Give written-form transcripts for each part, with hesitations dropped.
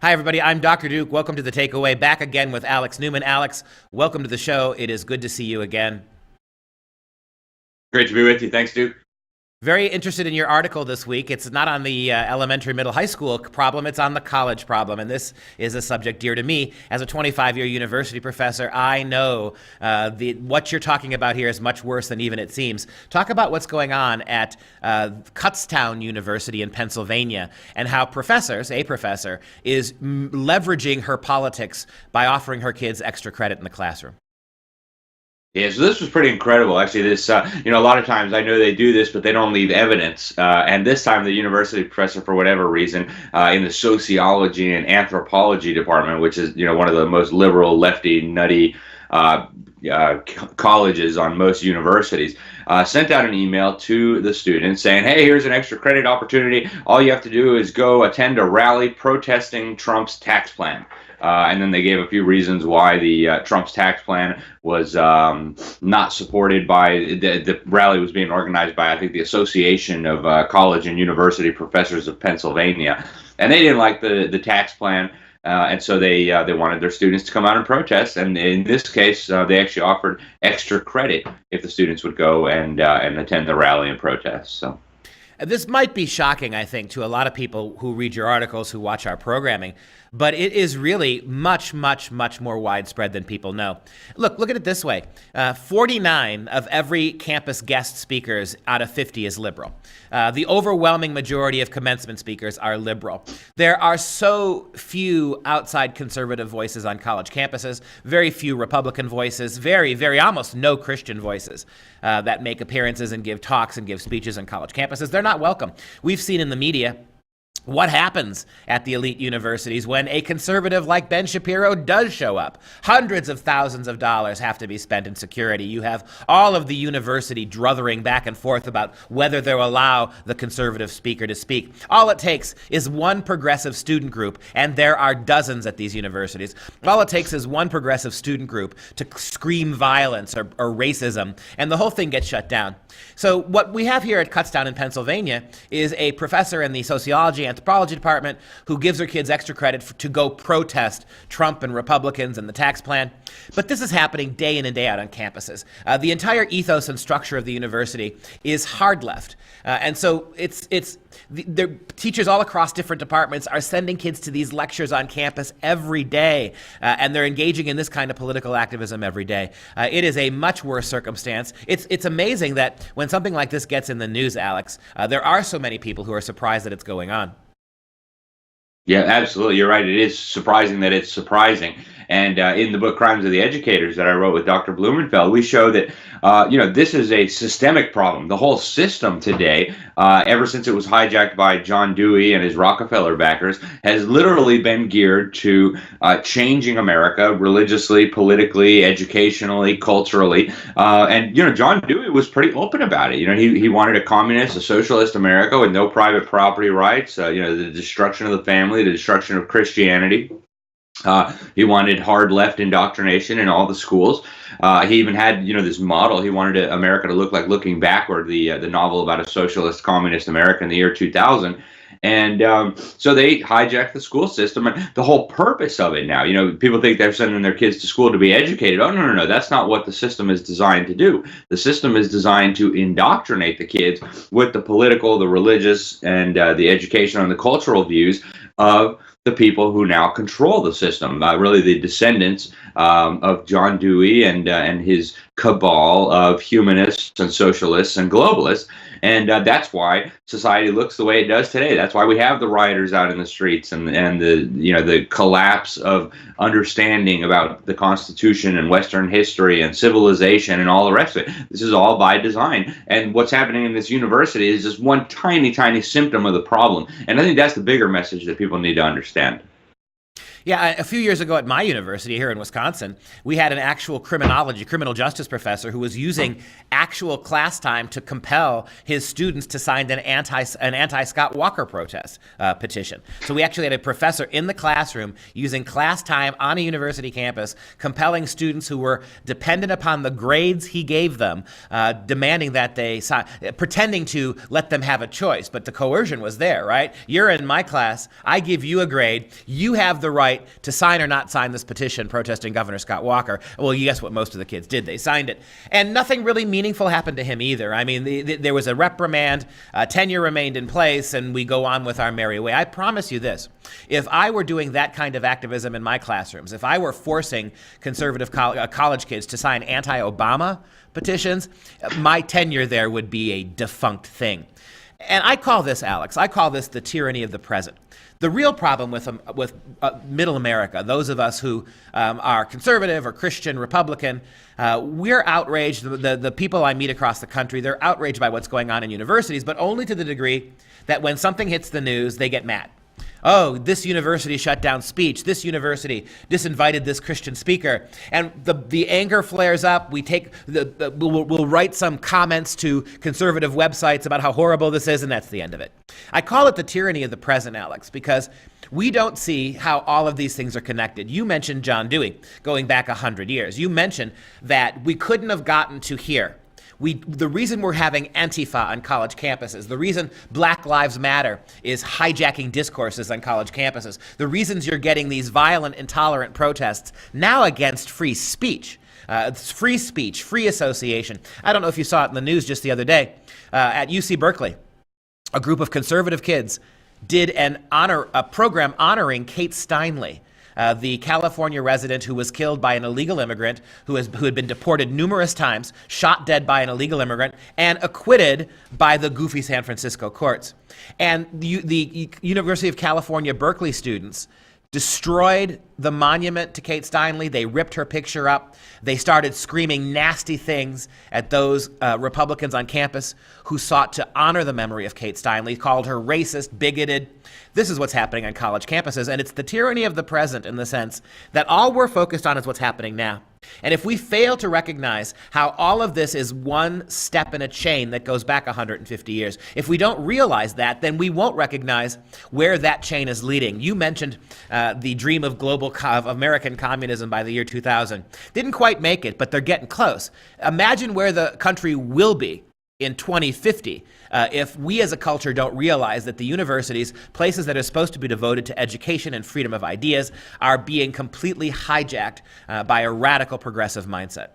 Hi, everybody. I'm Dr. Duke. Welcome to The Takeaway. Back again with Alex Newman. Alex, welcome to the show. It is good to see you again. Great to be with you. Thanks, Duke. Very interested in your article this week. It's not on the elementary, middle, high school problem. It's on the college problem. And this is a subject dear to me. As a 25-year university professor, I know what you're talking about here is much worse than even it seems. Talk about what's going on at Kutztown University in Pennsylvania and how a professor is leveraging her politics by offering her kids extra credit in the classroom. Yeah, so this was pretty incredible. Actually, this, a lot of times I know they do this, but they don't leave evidence. And this time, the university professor, for whatever reason, in the Sociology and Anthropology Department, which is, one of the most liberal, lefty, nutty colleges on most universities, sent out an email to the students saying, hey, here's an extra credit opportunity. All you have to do is go attend a rally protesting Trump's tax plan. And then they gave a few reasons why the Trump's tax plan was not supported by the rally was being organized by, I think, the Association of College and University Professors of Pennsylvania, and they didn't like the tax plan, and so they wanted their students to come out and protest. And in this case, they actually offered extra credit if the students would go and attend the rally and protest. So. This might be shocking, I think, to a lot of people who read your articles, who watch our programming, but it is really much, much, much more widespread than people know. Look at it this way. 49 of every campus guest speakers out of 50 is liberal. The overwhelming majority of commencement speakers are liberal. There are so few outside conservative voices on college campuses, very few Republican voices, very almost no Christian voices that make appearances and give talks and give speeches on college campuses. They're not welcome. We've seen in the media what happens at the elite universities when a conservative like Ben Shapiro does show up. Hundreds of thousands of dollars have to be spent in security. You have all of the university druthering back and forth about whether they'll allow the conservative speaker to speak. All it takes is one progressive student group, and there are dozens at these universities. All it takes is one progressive student group to scream violence or racism, and the whole thing gets shut down. So what we have here at Kutztown in Pennsylvania is a professor in the Sociology and Anthropology Department who gives her kids extra credit to go protest Trump and Republicans and the tax plan. But this is happening day in and day out on campuses. The entire ethos and structure of the university is hard left. And so the teachers all across different departments are sending kids to these lectures on campus every day, and they're engaging in this kind of political activism every day. It is a much worse circumstance. It's amazing that when something like this gets in the news, Alex, there are so many people who are surprised that it's going on. Yeah, absolutely. You're right. It is surprising that it's surprising. And in the book Crimes of the Educators that I wrote with Dr. Blumenfeld, we show that, this is a systemic problem. The whole system today, ever since it was hijacked by John Dewey and his Rockefeller backers, has literally been geared to changing America religiously, politically, educationally, culturally. And John Dewey was pretty open about it. He wanted a communist, a socialist America with no private property rights, the destruction of the family, the destruction of Christianity. He wanted hard left indoctrination in all the schools. He even had, this model. He wanted America to look like Looking Backward, the novel about a socialist communist America in the year 2000. And so they hijacked the school system. And the whole purpose of it now, people think they're sending their kids to school to be educated. Oh, no. That's not what the system is designed to do. The system is designed to indoctrinate the kids with the political, the religious, and the educational and the cultural views of the people who now control the system, really the descendants of John Dewey and his cabal of humanists and socialists and globalists. And that's why society looks the way it does today. That's why we have the rioters out in the streets and the collapse of understanding about the Constitution and Western history and civilization and all the rest of it. This is all by design. And what's happening in this university is just one tiny, tiny symptom of the problem. And I think that's the bigger message that people need to understand. Yeah, a few years ago at my university here in Wisconsin, we had an actual criminal justice professor who was using actual class time to compel his students to sign an anti-Scott Walker protest petition. So we actually had a professor in the classroom using class time on a university campus, compelling students who were dependent upon the grades he gave them, demanding that they sign, pretending to let them have a choice. But the coercion was there, right? You're in my class, I give you a grade, you have the right to sign or not sign this petition protesting Governor Scott Walker. Well, you guess what most of the kids did? They signed it. And nothing really meaningful happened to him either. I mean, there was a reprimand, tenure remained in place, and we go on with our merry way. I promise you this. If I were doing that kind of activism in my classrooms, if I were forcing conservative college kids to sign anti-Obama petitions, my tenure there would be a defunct thing. And I call this, Alex, the tyranny of the present. The real problem with middle America, those of us who are conservative or Christian, Republican, we're outraged. The people I meet across the country, they're outraged by what's going on in universities, but only to the degree that when something hits the news, they get mad. Oh, this university shut down speech. This university disinvited this Christian speaker. And the anger flares up. We'll write some comments to conservative websites about how horrible this is, and that's the end of it. I call it the tyranny of the present, Alex, because we don't see how all of these things are connected. You mentioned John Dewey going back 100 years. You mentioned that we couldn't have gotten to here. The reason we're having Antifa on college campuses, the reason Black Lives Matter is hijacking discourses on college campuses, the reasons you're getting these violent, intolerant protests now against free speech, free association. I don't know if you saw it in the news just the other day. At UC Berkeley, a group of conservative kids did a program honoring Kate Steinle, the California resident who was killed by an illegal immigrant who had been deported numerous times, shot dead by an illegal immigrant, and acquitted by the goofy San Francisco courts. And the University of California, Berkeley students destroyed the monument to Kate Steinle. They ripped her picture up. They started screaming nasty things at those Republicans on campus who sought to honor the memory of Kate Steinle, called her racist, bigoted. This is what's happening on college campuses, and it's the tyranny of the present in the sense that all we're focused on is what's happening now. And if we fail to recognize how all of this is one step in a chain that goes back 150 years, if we don't realize that, then we won't recognize where that chain is leading. You mentioned the dream of of American communism by the year 2000. Didn't quite make it, but they're getting close. Imagine where the country will be in 2050 if we as a culture don't realize that the universities, places that are supposed to be devoted to education and freedom of ideas, are being completely hijacked by a radical progressive mindset.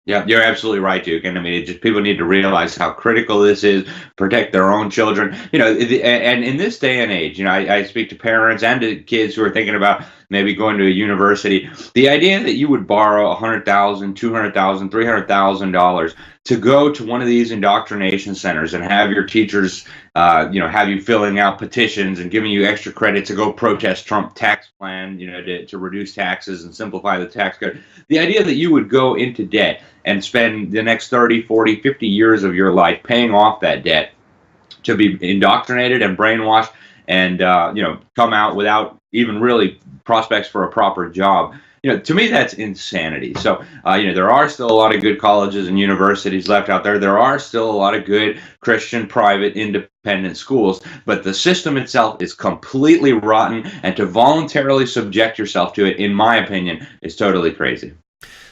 Yeah, you're absolutely right, Duke. And I mean, people need to realize how critical this is, protect their own children. You know, and in this day and age, you know, I speak to parents and to kids who are thinking about maybe going to a university. The idea that you would borrow $100,000, $200,000, $300,000 to go to one of these indoctrination centers and have your teachers, have you filling out petitions and giving you extra credit to go protest Trump tax plan, to reduce taxes and simplify the tax code. The idea that you would go into debt and spend the next 30, 40, 50 years of your life paying off that debt to be indoctrinated and brainwashed and, come out without even really prospects for a proper job. To me, that's insanity. So, there are still a lot of good colleges and universities left out there. There are still a lot of good Christian, private, independent schools, but the system itself is completely rotten, and to voluntarily subject yourself to it, in my opinion, is totally crazy.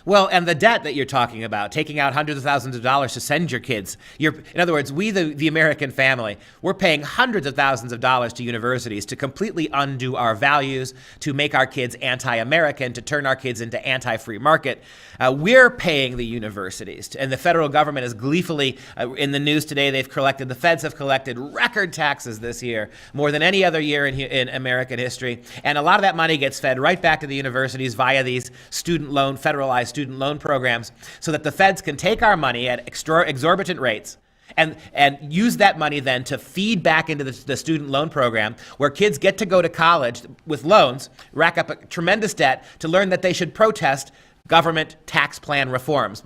Well, and the debt that you're talking about, taking out hundreds of thousands of dollars to send your kids. In other words, we, the American family, we're paying hundreds of thousands of dollars to universities to completely undo our values, to make our kids anti-American, to turn our kids into anti-free market. We're paying the universities, and the federal government is gleefully, in the news today, the feds have collected record taxes this year, more than any other year in American history. And a lot of that money gets fed right back to the universities via these federalized student loan programs, so that the feds can take our money at exorbitant rates and use that money then to feed back into the student loan program, where kids get to go to college with loans, rack up a tremendous debt to learn that they should protest government tax plan reforms.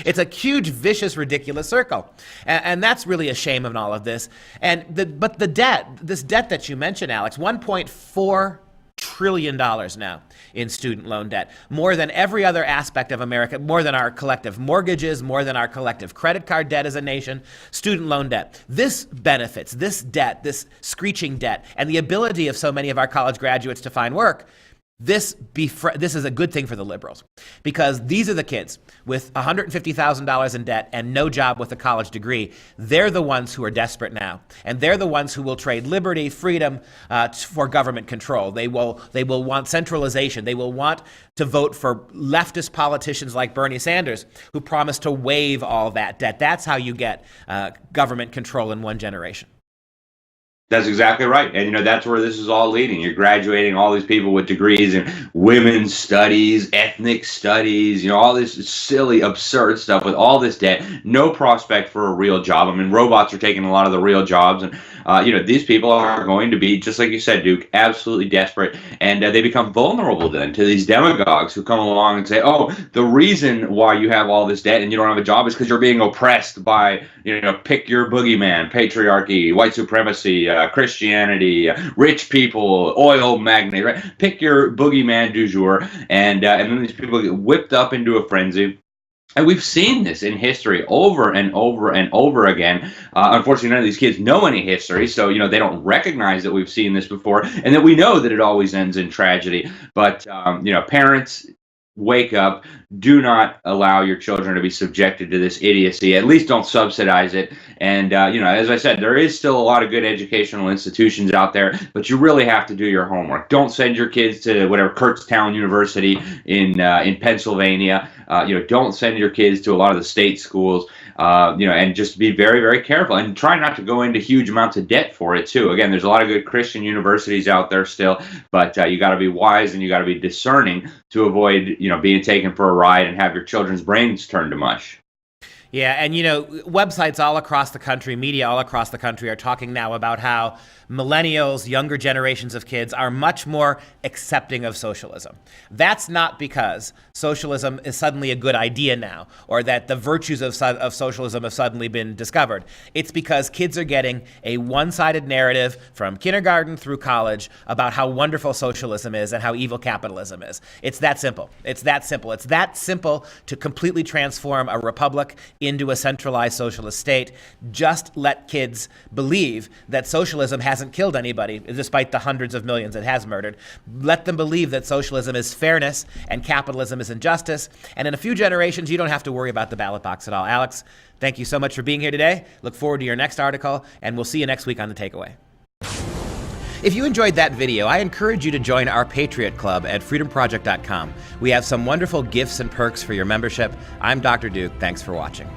It's a huge, vicious, ridiculous circle. And that's really a shame in all of this. But this debt that you mentioned, Alex, $1.4 trillion now in student loan debt. More than every other aspect of America, more than our collective mortgages, more than our collective credit card debt as a nation, student loan debt. This benefits, this debt, this screeching debt, and the ability of so many of our college graduates to find work. This is a good thing for the liberals, because these are the kids with $150,000 in debt and no job with a college degree. They're the ones who are desperate now, and they're the ones who will trade liberty, freedom for government control. They will want centralization. They will want to vote for leftist politicians like Bernie Sanders, who promise to waive all that debt. That's how you get government control in one generation. That's exactly right. And, that's where this is all leading. You're graduating all these people with degrees in women's studies, ethnic studies, all this silly, absurd stuff with all this debt, no prospect for a real job. I mean, robots are taking a lot of the real jobs. And, these people are going to be, just like you said, Duke, absolutely desperate. And they become vulnerable then to these demagogues who come along and say, oh, the reason why you have all this debt and you don't have a job is because you're being oppressed by, pick your boogeyman, patriarchy, white supremacy, Christianity, rich people, oil magnates, right? Pick your boogeyman du jour, and then these people get whipped up into a frenzy. And we've seen this in history over and over and over again. Unfortunately, none of these kids know any history, so they don't recognize that we've seen this before, and that we know that it always ends in tragedy. But parents, wake up. Do not allow your children to be subjected to this idiocy. At least don't subsidize it. And, as I said, there is still a lot of good educational institutions out there, but you really have to do your homework. Don't send your kids to whatever Kutztown University in Pennsylvania. Don't send your kids to a lot of the state schools. And just be very, very careful and try not to go into huge amounts of debt for it too. Again, there's a lot of good Christian universities out there still, but you got to be wise and you got to be discerning to avoid, being taken for a ride and have your children's brains turned to mush. Yeah, and websites all across the country, media all across the country are talking now about how millennials, younger generations of kids are much more accepting of socialism. That's not because socialism is suddenly a good idea now, or that the virtues of socialism have suddenly been discovered. It's because kids are getting a one-sided narrative from kindergarten through college about how wonderful socialism is and how evil capitalism is. It's that simple. It's that simple. It's that simple to completely transform a republic into a centralized socialist state. Just let kids believe that socialism hasn't killed anybody, despite the hundreds of millions it has murdered. Let them believe that socialism is fairness and capitalism is injustice. And in a few generations, you don't have to worry about the ballot box at all. Alex, thank you so much for being here today. Look forward to your next article, and we'll see you next week on The Takeaway. If you enjoyed that video, I encourage you to join our Patriot Club at FreedomProject.com. We have some wonderful gifts and perks for your membership. I'm Dr. Duke. Thanks for watching.